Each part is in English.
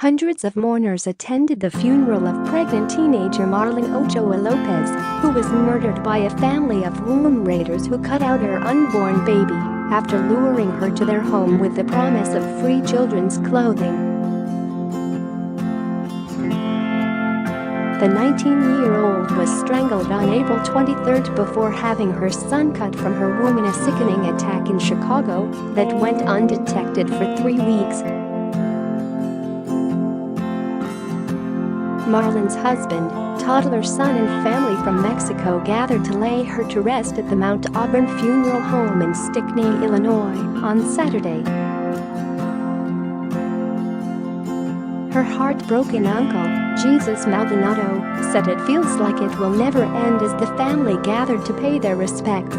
Hundreds of mourners attended the funeral of pregnant teenager Marlene Ochoa Lopez, who was murdered by a family of womb raiders who cut out her unborn baby after luring her to their home with the promise of free children's clothing. The 19-year-old was strangled on April 23 before having her son cut from her womb in a sickening attack in Chicago that went undetected for 3 weeks. Marlene's husband, toddler son and family from Mexico gathered to lay her to rest at the Mount Auburn Funeral Home in Stickney, Illinois, on Saturday. Her heartbroken uncle, Jesus Maldonado, said it feels like it will never end as the family gathered to pay their respects.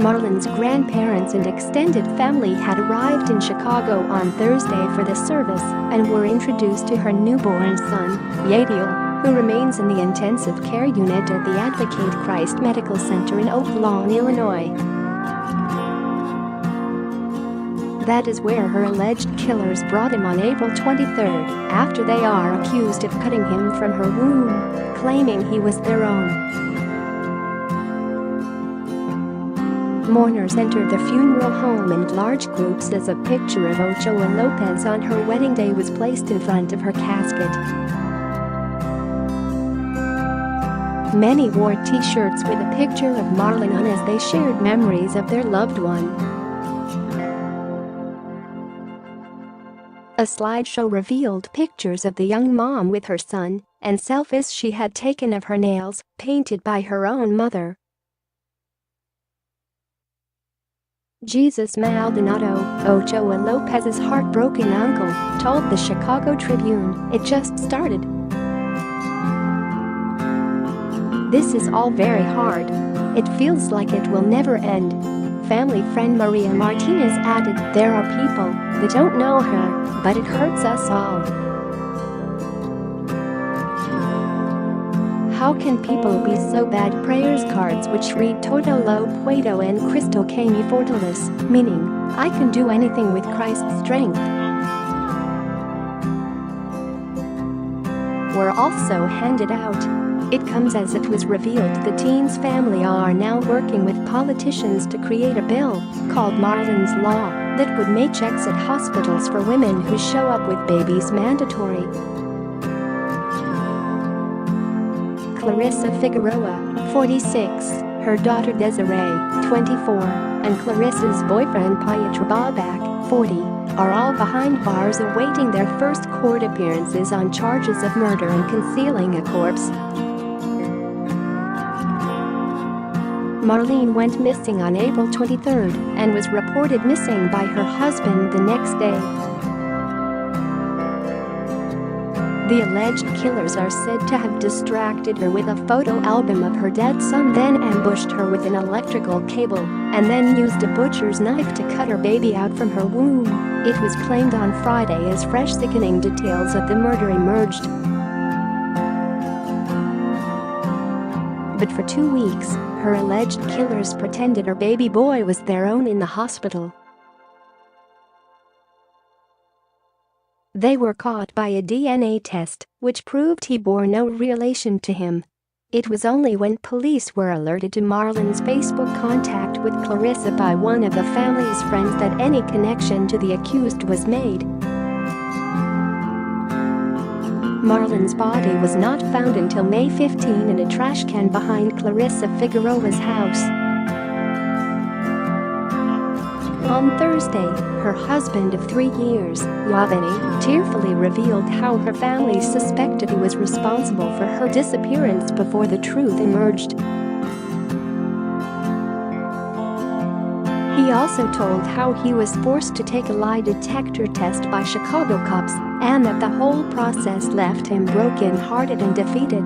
Marlene's grandparents and extended family had arrived in Chicago on Thursday for the service and were introduced to her newborn son, Yadiel, who remains in the intensive care unit at the Advocate Christ Medical Center in Oak Lawn, Illinois. That is where her alleged killers brought him on April 23 after they are accused of cutting him from her womb, claiming he was their own. Mourners entered the funeral home in large groups as a picture of Ochoa Lopez on her wedding day was placed in front of her casket. Many wore t-shirts with a picture of Marlene on as they shared memories of their loved one. A slideshow revealed pictures of the young mom with her son and selfies she had taken of her nails, painted by her own mother. Jesus Maldonado, Ochoa Lopez's heartbroken uncle, told the Chicago Tribune, "It just started. This is all very hard. It feels like it will never end." Family friend Maria Martinez added, "There are people that don't know her, but it hurts us all. How can people be so bad?" Prayers cards which read Todo lo puedo en Cristo que me fortalece, meaning, I can do anything with Christ's strength, were also handed out. It comes as it was revealed the teen's family are now working with politicians to create a bill, called Marlene's Law, that would make checks at hospitals for women who show up with babies mandatory. Clarissa Figueroa, 46, her daughter Desiree, 24, and Clarissa's boyfriend Pietro Babak, 40, are all behind bars awaiting their first court appearances on charges of murder and concealing a corpse. Marlene went missing on April 23 and was reported missing by her husband the next day. The alleged killers are said to have distracted her with a photo album of her dead son, then ambushed her with an electrical cable, and then used a butcher's knife to cut her baby out from her womb, it was claimed on Friday as fresh sickening details of the murder emerged. But for 2 weeks, her alleged killers pretended her baby boy was their own in the hospital. They were caught by a DNA test, which proved he bore no relation to him. It was only when police were alerted to Marlene's Facebook contact with Clarissa by one of the family's friends that any connection to the accused was made. Marlene's body was not found until May 15 in a trash can behind Clarissa Figueroa's house. On Thursday, her husband of 3 years, Yaveni, tearfully revealed how her family suspected he was responsible for her disappearance before the truth emerged. He also told how he was forced to take a lie detector test by Chicago cops and that the whole process left him broken-hearted and defeated.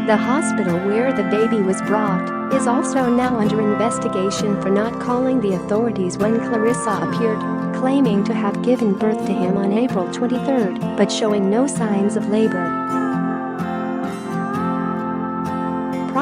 The hospital where the baby was brought is also now under investigation for not calling the authorities when Clarissa appeared, claiming to have given birth to him on April 23 but showing no signs of labor.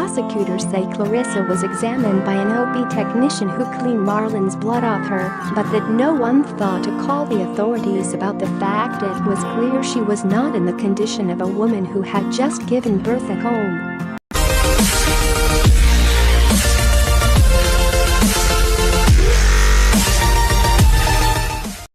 Prosecutors say Clarissa was examined by an OB technician who cleaned Marlon's blood off her, but that no one thought to call the authorities about the fact it was clear she was not in the condition of a woman who had just given birth at home.